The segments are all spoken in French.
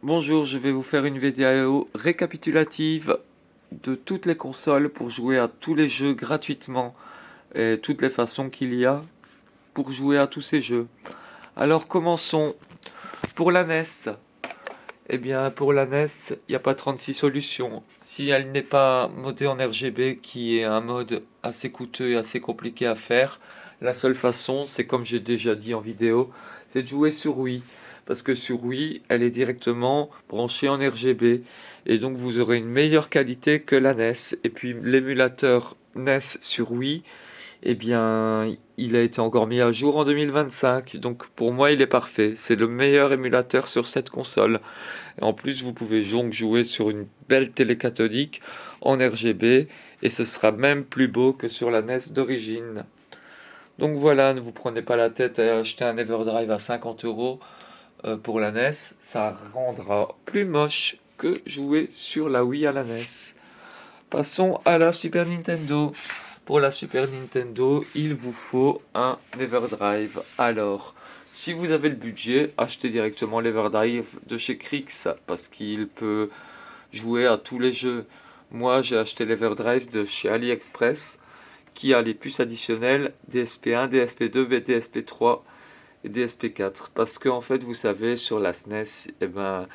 Bonjour, je vais vous faire une vidéo récapitulative de toutes les consoles pour jouer à tous les jeux gratuitement et toutes les façons qu'il y a pour jouer à tous ces jeux. Alors commençons. Pour la NES, eh bien pour la NES, il n'y a pas 36 solutions. Si elle n'est pas modée en RGB, qui est un mode assez coûteux et assez compliqué à faire, la seule façon, c'est comme j'ai déjà dit en vidéo, c'est de jouer sur Wii. Parce que sur Wii, elle est directement branchée en RGB. Et donc vous aurez une meilleure qualité que la NES. Et puis l'émulateur NES sur Wii, eh bien, il a été encore mis à jour en 2025. Donc pour moi, il est parfait. C'est le meilleur émulateur sur cette console. Et en plus, vous pouvez donc jouer sur une belle télé cathodique en RGB. Et ce sera même plus beau que sur la NES d'origine. Donc voilà, ne vous prenez pas la tête à acheter un Everdrive à 50 euros pour la NES. Ça rendra plus moche que jouer sur la Wii à la NES. Passons à la Super Nintendo. Pour la Super Nintendo, il vous faut un Everdrive. Alors, si vous avez le budget, achetez directement l'Everdrive de chez Krix parce qu'il peut jouer à tous les jeux. Moi, j'ai acheté l'Everdrive de chez AliExpress qui a les puces additionnelles DSP1, DSP2, DSP3 et DSP4. Parce que en fait, vous savez, sur la SNES, eh ben,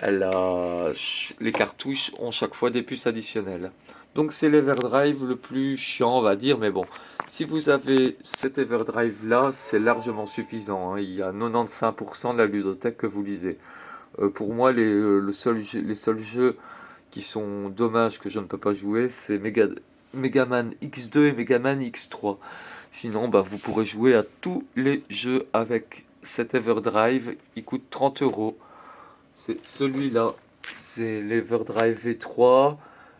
les cartouches ont chaque fois des puces additionnelles. Donc c'est l'Everdrive le plus chiant, on va dire, mais bon, si vous avez cet Everdrive là, c'est largement suffisant, hein. Il y a 95% de la ludothèque que vous lisez. Pour moi, les seuls jeux qui sont dommages que je ne peux pas jouer, c'est Megaman X2 et Megaman X3. Sinon, bah, vous pourrez jouer à tous les jeux avec cet Everdrive. Il coûte 30 euros. C'est celui-là. C'est l'Everdrive V3.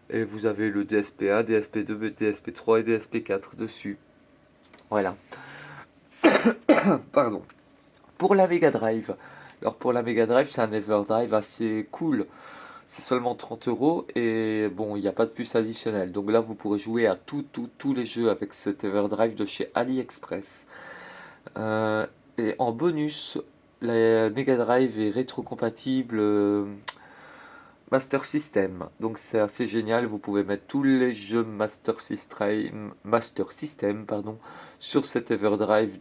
Et vous avez le DSP1, DSP2, DSP3 et DSP4 dessus. Voilà. Pardon. Pour la Mega Drive. Alors pour la Mega Drive, c'est un Everdrive assez cool. C'est seulement 30 euros et bon, il n'y a pas de puce additionnelle. Donc là, vous pourrez jouer à tous les jeux avec cet Everdrive de chez AliExpress. Euh, et en bonus, la Mega Drive est rétrocompatible Master System. Donc c'est assez génial. Vous pouvez mettre tous les jeux Master System pardon, sur cet Everdrive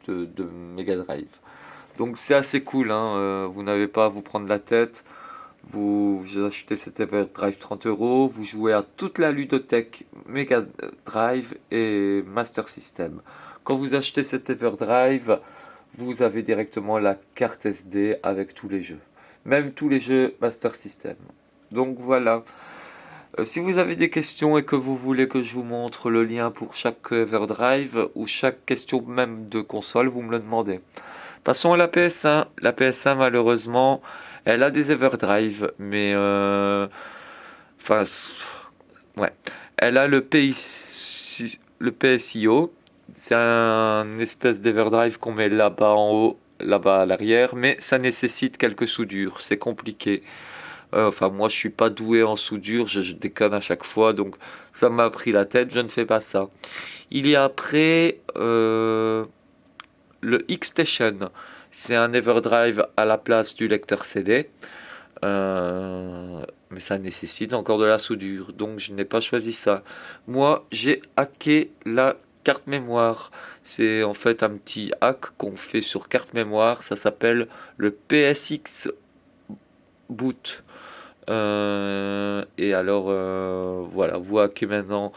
de Mega Drive. Donc c'est assez cool, hein. Vous n'avez pas à vous prendre la tête. Vous achetez cet Everdrive 30 euros, vous jouez à toute la ludothèque Mega Drive et Master System. Quand vous achetez cet Everdrive, vous avez directement la carte SD avec tous les jeux. Même tous les jeux Master System. Donc voilà. Si vous avez des questions et que vous voulez que je vous montre le lien pour chaque Everdrive ou chaque question même de console, vous me le demandez. Passons à la PS1. La PS1, malheureusement, elle a des Everdrive, mais enfin, ouais, elle a le PSIO. C'est un espèce d'Everdrive qu'on met là-bas en haut, là-bas à l'arrière, mais ça nécessite quelques soudures. C'est compliqué. Enfin, moi, je suis pas doué en soudure, je déconne à chaque fois, donc ça m'a pris la tête. Je ne fais pas ça. Il y a après le X-Station, c'est un Everdrive à la place du lecteur CD. Mais ça nécessite encore de la soudure, donc je n'ai pas choisi ça. Moi, j'ai hacké la carte mémoire. C'est en fait un petit hack qu'on fait sur carte mémoire. Ça s'appelle le PSX Boot. Et alors, voilà, vous hackez maintenant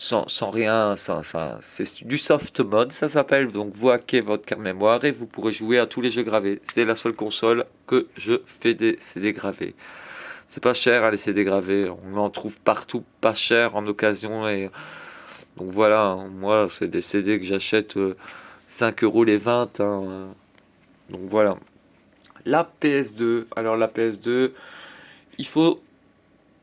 sans rien, c'est du soft mode, ça s'appelle. Donc, vous hackez votre carte mémoire et vous pourrez jouer à tous les jeux gravés. C'est la seule console que je fais des CD gravés. C'est pas cher, hein, les CD gravés. On en trouve partout, pas cher en occasion. Et donc, voilà, hein, moi, c'est des CD que j'achète 5 euros les 20, hein. Donc, voilà. La PS2. Alors, la PS2. Il faut,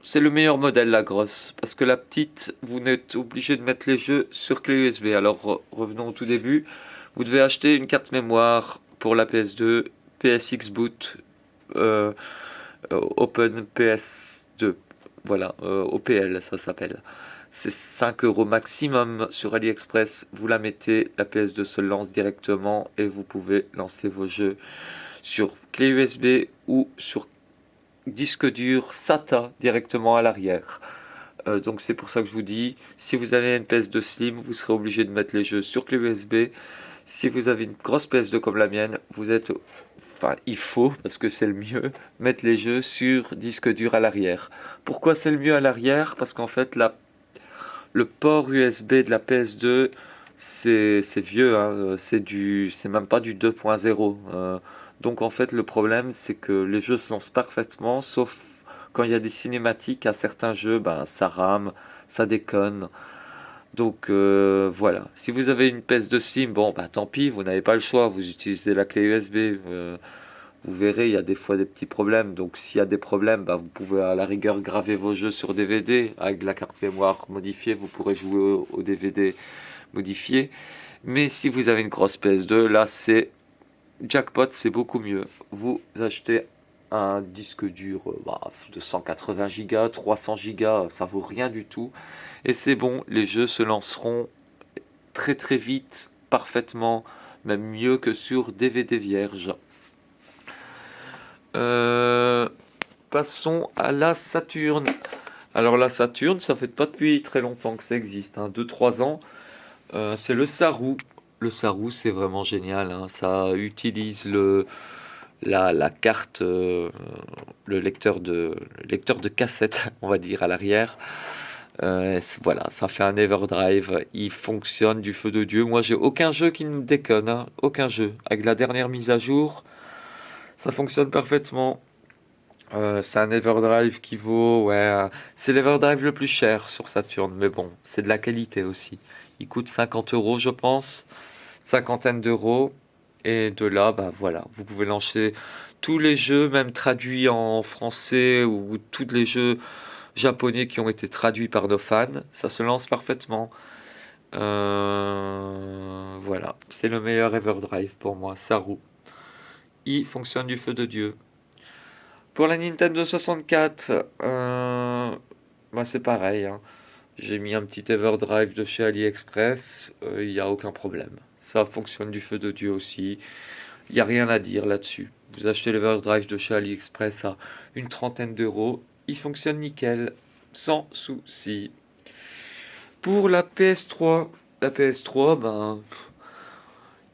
c'est le meilleur modèle, la grosse, parce que la petite, vous n'êtes obligé de mettre les jeux sur clé USB. Alors revenons au tout début. Vous devez acheter une carte mémoire pour la PS2, PSX Boot, euh, Open PS2. Voilà, OPL, ça s'appelle. C'est 5 euros maximum sur AliExpress. Vous la mettez, la PS2 se lance directement et vous pouvez lancer vos jeux sur clé USB ou sur disque dur SATA directement à l'arrière. Donc c'est pour ça que je vous dis, si vous avez une PS2 Slim, vous serez obligé de mettre les jeux sur clé USB. Si vous avez une grosse PS2 comme la mienne, il faut, parce que c'est le mieux, mettre les jeux sur disque dur à l'arrière. Pourquoi c'est le mieux à l'arrière? Parce qu'en fait, le port USB de la PS2, c'est vieux, hein, c'est même pas du 2.0. Donc en fait, le problème, c'est que les jeux se lancent parfaitement, sauf quand il y a des cinématiques à certains jeux, ben, ça rame, ça déconne. Donc voilà, si vous avez une PS2 Slim, bon bah tant pis, vous n'avez pas le choix, vous utilisez la clé USB. Vous verrez, il y a des fois des petits problèmes. Donc s'il y a des problèmes, bah, vous pouvez à la rigueur graver vos jeux sur DVD. Avec la carte mémoire modifiée, vous pourrez jouer au DVD modifié. Mais si vous avez une grosse PS2, là c'est jackpot, c'est beaucoup mieux. Vous achetez un disque dur de 180 Go, 300 Go, ça vaut rien du tout. Et c'est bon, les jeux se lanceront très très vite, parfaitement, même mieux que sur DVD vierge. Euh, Passons à la Saturn. Alors la Saturn, ça fait pas depuis très longtemps que ça existe, hein, 2-3 ans. C'est le Saru. Le Saru, c'est vraiment génial, hein. Ça utilise la carte, le lecteur de cassette, on va dire, à l'arrière. Voilà, ça fait un Everdrive. Il fonctionne du feu de Dieu. Moi, j'ai aucun jeu qui me déconne, hein. Aucun jeu. Avec la dernière mise à jour, ça fonctionne parfaitement. C'est un Everdrive qui vaut, ouais, c'est l'Everdrive le plus cher sur Saturn, mais bon, c'est de la qualité aussi. Il coûte 50 euros, je pense, cinquantaine d'euros, et de là, bah voilà, vous pouvez lancer tous les jeux, même traduits en français ou tous les jeux japonais qui ont été traduits par nos fans, ça se lance parfaitement. Voilà, c'est le meilleur Everdrive pour moi, Saru. Il fonctionne du feu de Dieu. Pour la Nintendo 64, bah c'est pareil, hein. J'ai mis un petit Everdrive de chez AliExpress, il n'y a aucun problème. Ça fonctionne du feu de Dieu aussi. Il n'y a rien à dire là-dessus. Vous achetez l'Everdrive de chez AliExpress à une trentaine d'euros, il fonctionne nickel, sans souci. Pour la PS3, ben,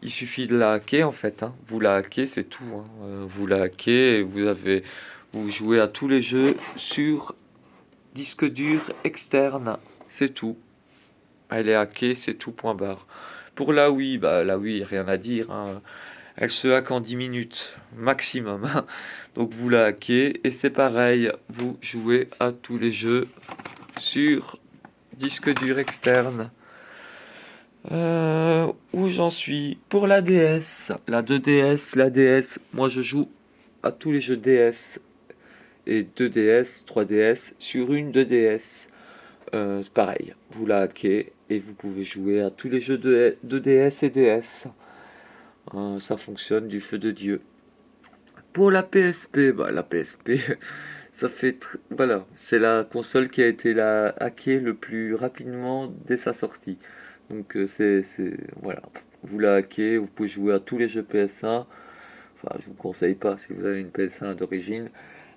il suffit de la hacker en fait, hein. Vous la hackez, c'est tout, hein. Vous la hackez et vous jouez à tous les jeux sur disque dur externe, c'est tout. Elle est hackée, c'est tout, point barre. Pour la Wii, bah la Wii, rien à dire, hein. Elle se hack en 10 minutes maximum, hein. Donc vous la hackez et c'est pareil, vous jouez à tous les jeux sur disque dur externe. Où j'en suis? Pour la DS, la 2DS, la DS, moi je joue à tous les jeux DS et 2DS, 3DS sur une 2DS. C'est pareil, vous la hackez et vous pouvez jouer à tous les jeux de 2DS et DS. Ça fonctionne du feu de Dieu. Pour la PSP, bah la PSP, voilà, c'est la console qui a été hackée le plus rapidement dès sa sortie. Donc voilà, vous la hackez, vous pouvez jouer à tous les jeux PS1. Enfin, je vous conseille pas si vous avez une PS1 d'origine.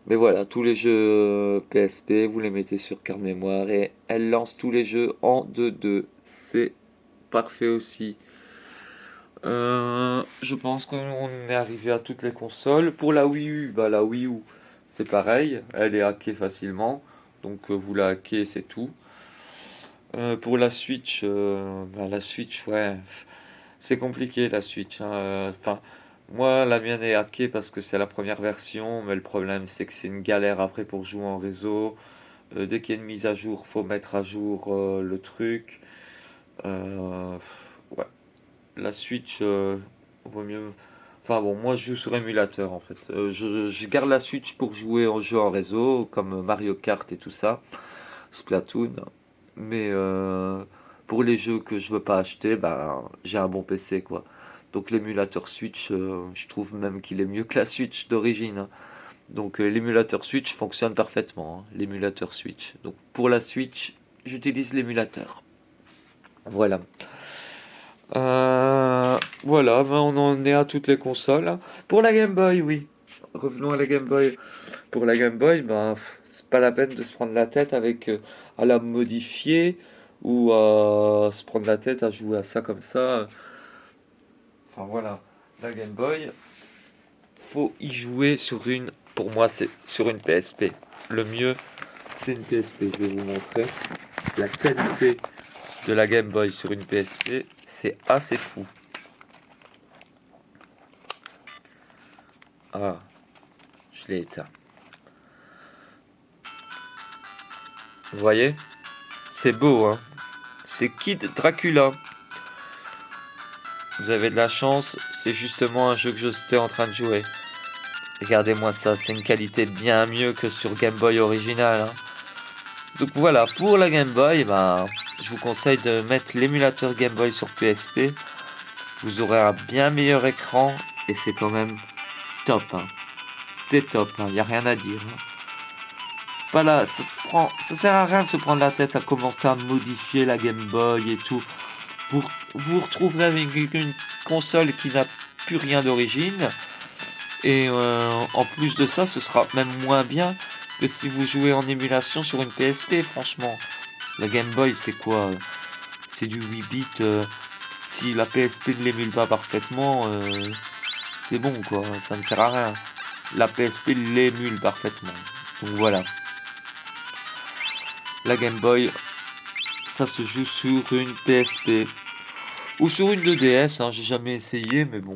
Mais voilà, tous les jeux PSP, vous les mettez sur carte mémoire et elle lance tous les jeux en 2-2. C'est parfait aussi. Je pense qu'on est arrivé à toutes les consoles. Pour la Wii U, bah la Wii U, c'est pareil, elle est hackée facilement. Donc vous la hackez, c'est tout. Pour la Switch, ouais, c'est compliqué la Switch, hein. Enfin, moi, la mienne est hackée parce que c'est la première version, mais le problème c'est que c'est une galère après pour jouer en réseau. Dès qu'il y a une mise à jour, faut mettre à jour le truc. Euh, ouais, la Switch vaut mieux. Enfin bon, moi je joue sur émulateur en fait. Je garde la Switch pour jouer aux jeux en réseau, comme Mario Kart et tout ça, Splatoon. Mais pour les jeux que je veux pas acheter, ben, j'ai un bon PC quoi. Donc l'émulateur Switch, je trouve même qu'il est mieux que la Switch d'origine, hein. Donc l'émulateur Switch fonctionne parfaitement, hein, l'émulateur Switch. Donc pour la Switch, j'utilise l'émulateur. Voilà. Voilà, ben on en est à toutes les consoles, hein. Pour la Game Boy, oui. Revenons à la Game Boy. Pour la Game Boy, ben, c'est pas la peine de se prendre la tête avec à la modifier ou à se prendre la tête à jouer à ça comme ça. Enfin voilà, la Game Boy, faut y jouer sur une, pour moi c'est sur une PSP. Le mieux, c'est une PSP. Je vais vous montrer la qualité de la Game Boy sur une PSP, c'est assez fou. Ah, je l'ai éteint. Vous voyez? C'est beau, hein? C'est Kid Dracula. Vous avez de la chance, c'est justement un jeu que j'étais en train de jouer. Regardez-moi ça, c'est une qualité bien mieux que sur Game Boy original, hein. Donc voilà, pour la Game Boy, ben, je vous conseille de mettre l'émulateur Game Boy sur PSP. Vous aurez un bien meilleur écran et c'est quand même top, hein. C'est top, il n'y a rien à dire, hein. Voilà, ça sert à rien de se prendre la tête à commencer à modifier la Game Boy et tout. Vous vous retrouverez avec une console qui n'a plus rien d'origine. Et en plus de ça, ce sera même moins bien que si vous jouez en émulation sur une PSP, franchement. La Game Boy, c'est quoi? C'est du 8 bits. Si la PSP ne l'émule pas parfaitement, c'est bon quoi, ça ne sert à rien. La PSP l'émule parfaitement. Donc voilà. La Game Boy, ça se joue sur une PSP. Ou sur une 2DS, hein, j'ai jamais essayé, mais bon,